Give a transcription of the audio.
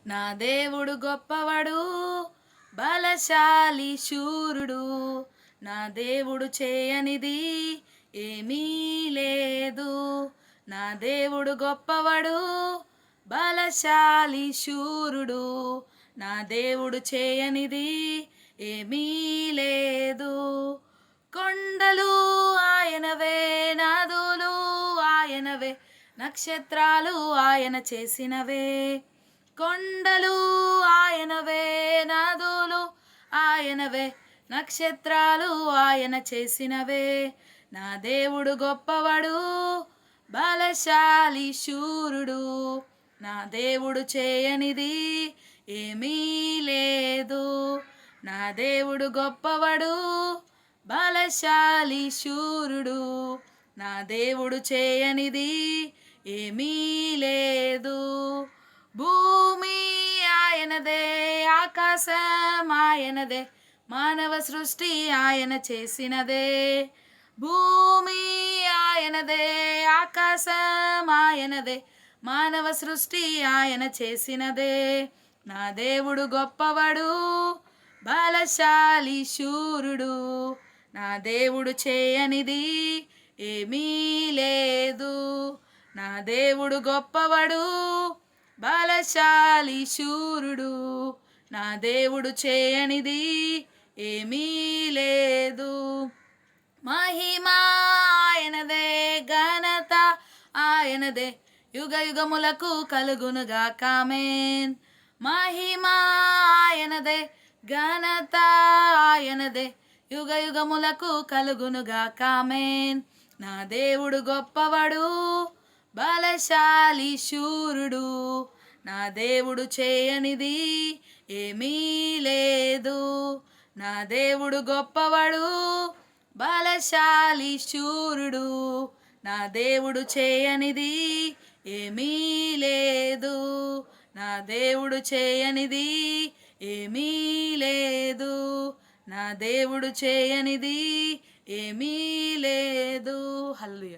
నా దేవుడు గొప్పవాడు, బలశాలి శూరుడు. నా దేవుడు చేయనిది ఏమీ లేదు. నా దేవుడు గొప్పవాడు, బలశాలి శూరుడు. నా దేవుడు చేయనిది ఏమీ లేదు. కొండలు ఆయనవే, నదులు ఆయనవే, నక్షత్రాలు ఆయన చేసినవే. కొండలు ఆయనవే, నదులు ఆయనవే, నక్షత్రాలు ఆయన చేసినవే. నా దేవుడు గొప్పవాడు, బలశాలి శూరుడు. నా దేవుడు చేయనిది ఏమీ లేదు. నా దేవుడు గొప్పవాడు, బలశాలి శూరుడు. నా దేవుడు చేయనిది ఏమీ లేదు. భూమి ఆయనదే, ఆకాశం ఆయనదే, మానవ సృష్టి ఆయన చేసినదే. భూమి ఆయనదే, ఆకాశం ఆయనదే, మానవ సృష్టి ఆయన చేసినదే. నా దేవుడు గొప్పవాడు, బలశాలి శూరుడు. నా దేవుడు చేయనిది ఏమీ లేదు. నా దేవుడు గొప్పవాడు, బలశాలి శూరుడు. నా దేవుడు చేయనిది ఏమీ లేదు. మహిమ ఆయనదే, ఘనత ఆయనదే, యుగ యుగములకు కలుగునుగాక ఆమేన్. మహిమ ఆయనదే, ఘనత ఆయనదే, యుగ యుగములకు కలుగునుగాక ఆమేన్. నా దేవుడు గొప్పవాడు, బలశాలి శూరుడు. నా దేవుడు చేయనిది ఏమీ లేదు. నా దేవుడు గొప్పవాడు, బలశాలి శూరుడు. నా దేవుడు చేయనిది ఏమీ లేదు. నా దేవుడు చేయనిది ఏమీ లేదు. నా దేవుడు చేయనిది ఏమీ లేదు. హల్లెలూయా.